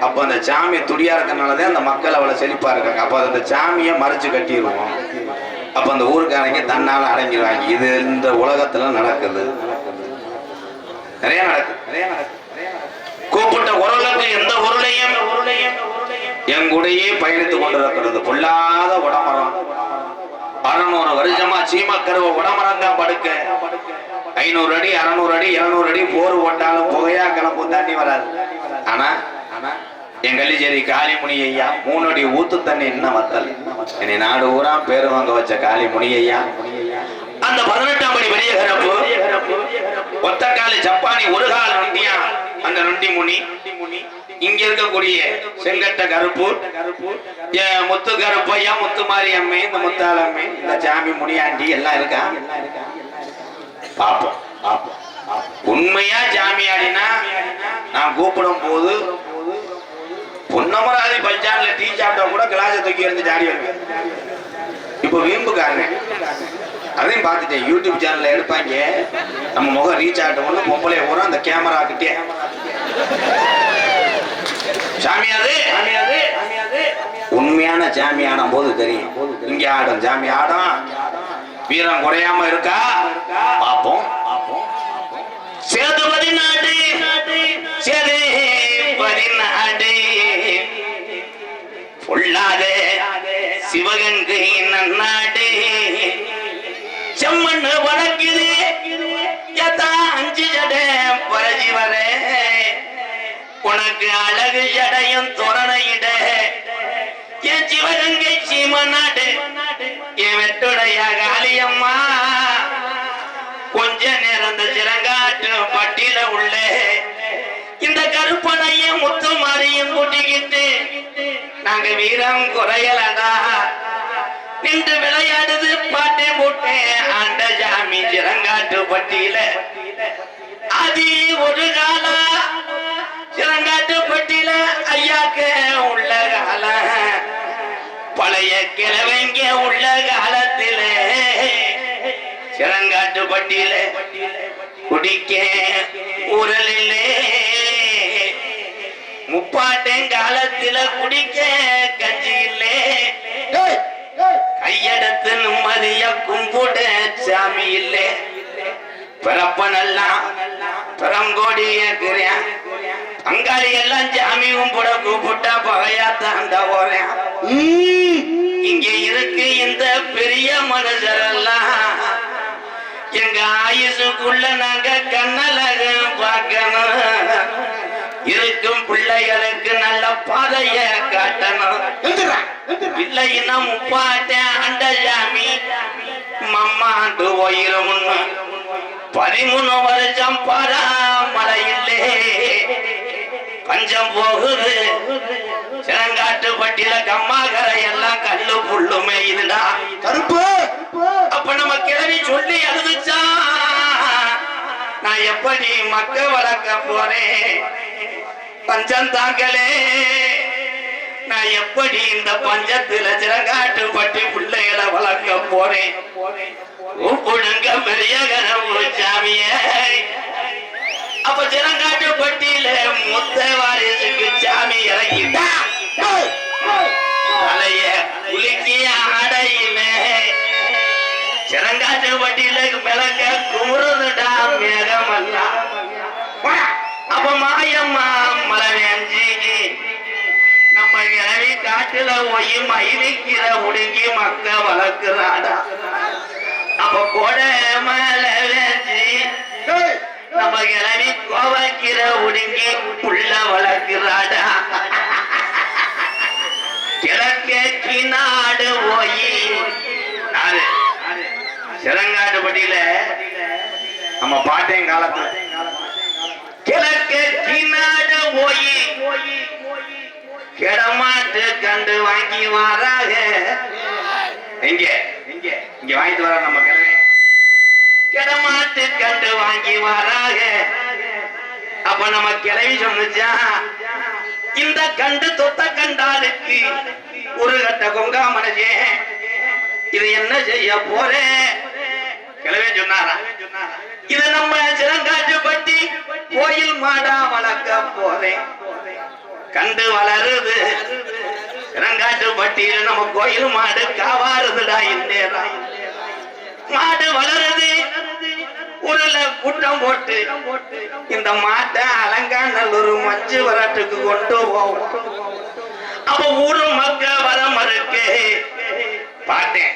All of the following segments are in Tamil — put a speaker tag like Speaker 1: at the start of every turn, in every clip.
Speaker 1: அப்ப அந்த சாமி துடியா இருக்கனாலதான் அந்த மக்கள் அவ்வளவு செழிப்பா இருக்காங்க. அப்ப அந்த சாமியை மறைச்சு கட்டிடுவோம். அப்ப அந்த ஊருக்காரங்க தன்னால அடங்கிடுவாங்க. இது இந்த உலகத்துல நடக்குது, நிறைய நடக்குது. கூப்பிட்ட உரலுக்கு எந்த உருளையும் எங்குடையே பயணித்துக் கொண்டிருக்கிறது பொல்லாத உடமரம். 600 வருஷமா சீமக்கருவ உடமரம் தான் படுக்க. 500 அடி 600 அடி 700 அடி போர் ஓட்டாலும் புகையா கிளம்பும், தண்ணி வராது. ஆனா என் கள்ளிச்சேரி காளிமுனி ஐயா 3 அடி ஊத்து தண்ணி இன்னும் வத்தல். என்னை நாடு ஊரா பேரு வாங்க வச்ச காளிமுனி ஐயா அந்த 18ஆம் படி பெரிய கரப்பு ஒத்த காலி ஜப்பானி ஒரு கால நொண்டியா அந்த நொண்டி முனி. இங்க இருக்கக்கூடிய செங்கட்ட கருப்பு முத்து கருப்பையா முத்து மாரியம்மை இந்த முத்தாலம்மை இந்த சாமி முனியாண்டி எல்லாம் இருக்கா பாப்போம். உண்மையா சாமியாடினா நான் கூப்பிடும் போது பொன்னமராதி பஞ்சான்ல டீ சாப்பிட்டா கூட கிளாஸை தூக்கி இருந்து ஜாடி வருவேன். இப்ப வீம்புக்காரங்க அதையும் பார்த்துட்டேன். யூடியூப் சேனல்ல எடுப்பாங்க, நம்ம முகம் ரீச் ஆகட்டும் பொம்பளை ஊரம் அந்த கேமரா கிட்டே சாமியாது. உண்மையான சாமி ஆடும் போது தெரியும். இங்க ஆடும் சாமி ஆடும், வீரம் குறையாம இருக்கா பாப்போம். சேதுபதி நாடு சேதுபதி நாடு பொல்லாத சிவகங்கை நன்னாடு செம்மண்ணு வடக்குது 5 ஜட பரஜி வர உனக்கு அழகு ஜடையும் தோரணையிட என் சிவகங்கை சீம நாடு என் வெட்டுடைய காளியம்மா கொஞ்ச நேரம் இந்த சிறங்காட்டு பட்டியல உள்ள இந்த கருப்பனையும் முத்து மாறியும் கூட்டிக்கிட்டு நாங்க வீரம் குறையலடா நின்று விளையாடுது பாட்டே போட்டேன் ஆண்ட ஜாமி சிறங்காட்டு பட்டியல. அது ஒரு கால சிறங்காட்டு பட்டியல ஐயாக்க உள்ள கால பழைய கிழவங்க உள்ள காலத்தில சிறங்காட்டு பட்டியல குடிக்க உரலில்லே முப்பாட்டங்காலத்தில குடிக்க கஞ்சி இல்லே கையெடுத்து நிம்மதிய கும்பிட சாமி இல்லே பிறப்பனெல்லாம் பிறங்கோடி ஏற்கிறேன் பங்காளி எல்லாம் சாமி கும்பிட கூப்பிட்டா பகையாத்தாண்ட போறேன். இங்க இருக்கு இந்த பெரிய மனுஷரெல்லாம் எங்க ஆயுசுக்குள்ள நாங்க கண்ணலக பார்க்கணும். இருக்கும் பிள்ளைகளுக்கு நல்ல பாதைய காட்டணும். இல்லைன்னா முப்பாட்ட ஆண்ட சாமி மம்மாண்டு போயிரும். 13 வருஷம் பராமழை இல்லே பஞ்சம் போகுது. சிறங்காட்டு பட்டியல கம்மாகரை எல்லாம் கல்லு புல்லுமே இதுடா கருப்பு. அப்ப நம்ம கிளவி சொல்லி அழுதுச்சா நான் எப்படி மக்க வளர்க்க போறேன் பஞ்சம் தாங்களே. நான் எப்படி இந்த பஞ்சத்துல சிறங்காட்டு பட்டி பிள்ளைகளை வளர்க்க போறேன். கூப்பிடுங்க பெரிய கரவு சாமிய. அப்ப சிறங்காட்டு பட்டியில முத்த வாரிசுக்கு சாமி இறங்கிட்டா தலைய குலுக்கி ஆடையிலே சிறங்காட்டு பட்டியில மிளக குமுறுதுடா மேகமல்லா. அப்ப மாயம்மா மலவேஞ்சி நம்ம கிளவி காட்டுல போய் மயிலிக்கிற உடுங்கி மக்க வளர்க்கிறாடா. அப்ப கொட மலவேஞ்சி நம்ம கிளவி கோவக்கிற உடுங்கி புள்ள வளர்க்கிறாடா. கிழக்கு நாடு போய் சிறங்காட்டு பட்டியல நம்ம பாட்டையும் காலத்துல கிழக்கு நாடு போய் கிடமாட்டு கண்டு வாங்கி வராக. இங்க வாங்கிட்டு வர நம்ம கிழமை கிடமாட்டு கண்டு வாங்கி வராக. அப்ப நம்ம கிளவி சொன்னுச்சா இந்த கண்டு தொத்த கண்டாலுக்கு ஒரு கட்ட கொங்கா மனஜே இது என்ன செய்ய போறேன் கிளவே சொன்னாரா. இது நம்ம சிறங்காட்டு பட்டி கோயில் மாடா வளர்க்க போறேன். கண்டு வளருது இறங்காட்டு பட்டியல நம்ம கோயில் மாடு காவாருதுடா இந்நேரம் மாடு வளருது ஊருல கூட்டம் போட்டு இந்த மாட்டை அலங்காநல்லூர் மஞ்சு வரட்டுக்கு கொண்டு போவோம் அப்ப ஊரு மக்க வர மறுக்கு பாட்டேன்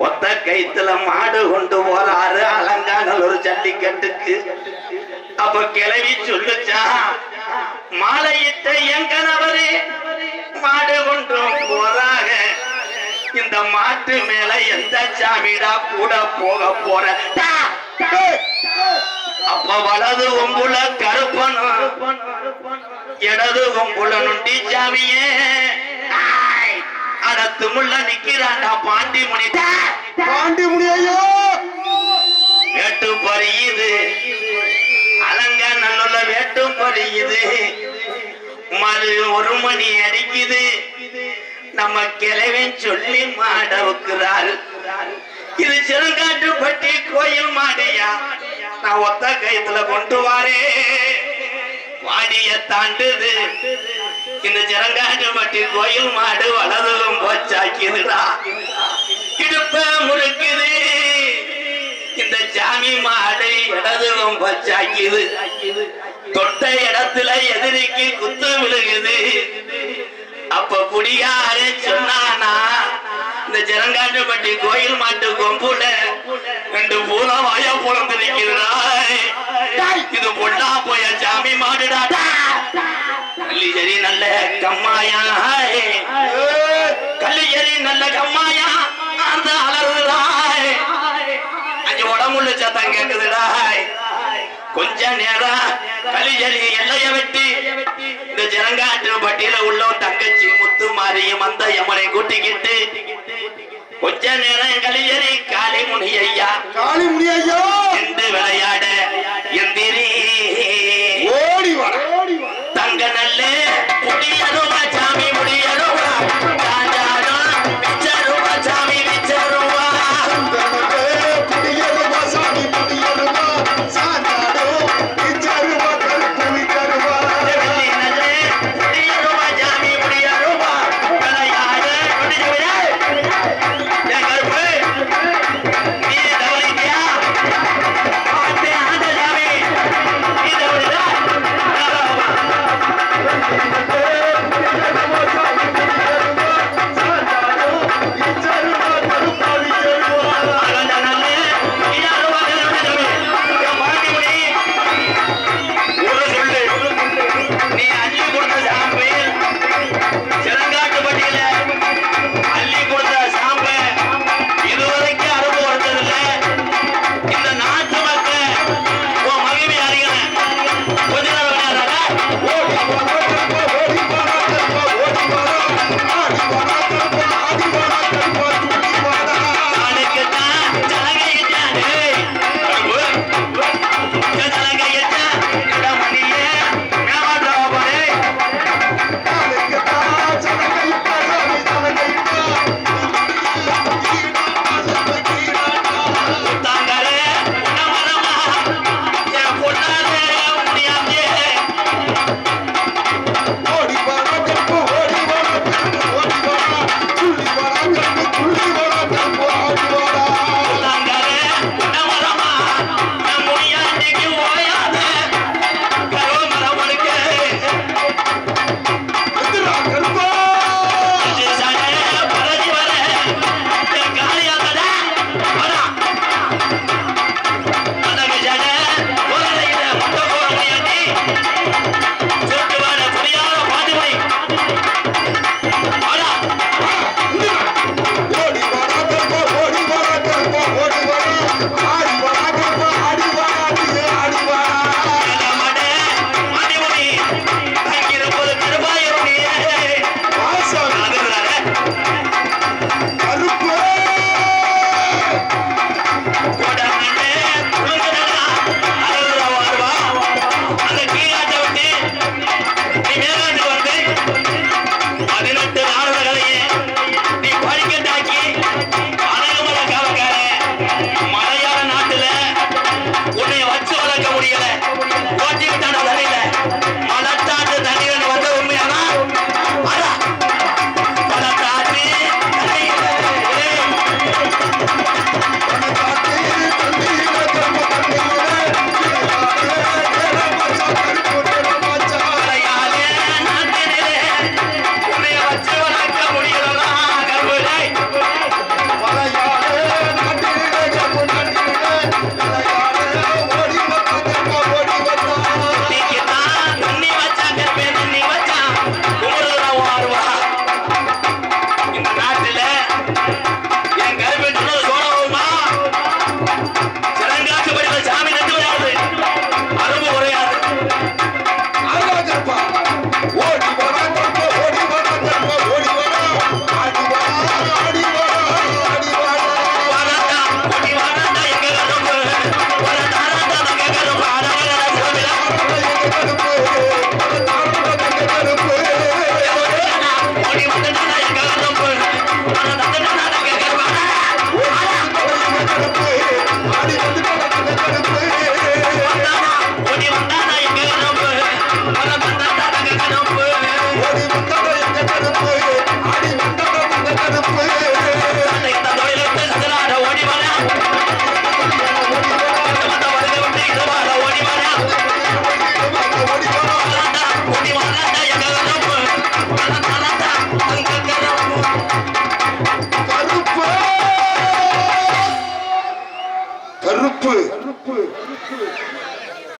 Speaker 1: ஒத்த கைத்துல மாடு கொண்டு போறாரு அலங்காநல்லூர் ஜல்லிக்கட்டுக்கு அப்ப கிளவி சொல்லுச்சா மாலையிட்ட என் கணவரு மாடு கொண்டு போறாங்க இந்த மாட்டு மேல எந்த சாமிடா கூட போக போற அப்ப வலது கொம்புல கருப்பனும் இடது கொம்புல நொண்டி சாமியே அடுத்து முள்ள நிக்கிறாண்டா பாண்டி முனி ஐயோ வேட்டு பறியுது அலங்காநல்லூர்ல வேட்டு பறியுது மறு 1 மணி அடிக்குது நம்ம கிழவன் சொல்லி மாட வைக்கிறாரு இது சிறங்காட்டுப்பட்டி கோயில் மாடியா நான் ஒத்த கைத்துல கொண்டு வாரே வாடிய தாண்டுது இந்த சிறங்காட்டுப்பட்டி கோயில் மாடு வலதும் போச்சாக்கிதுடா இடுப்ப முறுக்குது இந்த சாமி மாடு இடதும் போச்சாக்கிது தொட்ட இடத்துல எதிரிக்கு குத்து விழுகுது அப்ப புடியாரு சொன்னானா இந்த சிறங்காட்டுப்பட்டி கோயில் மாட்டு கொம்புல 2 பூதம் வாயா புலந்து நிக்கிறா இது பொண்ணா போய சாமி மாடுடா கல்லிச்சேரி நல்ல கம்மாயா கல்லிச்சேரி நல்ல கம்மாயா அந்த அலறுதாய் அஞ்சு உடம்புள்ள சத்தம் கேக்குதுடா கொஞ்ச நேரம் கலிஜரி எல்லைய வெட்டி இந்த சிறங்காட்டுப்பட்டியில உள்ள தங்கச்சி முத்து மாரியும் அந்த யமனை கூட்டிக்கிட்டு கொஞ்ச நேரம் கலிஜரி காளி முனி ஐயா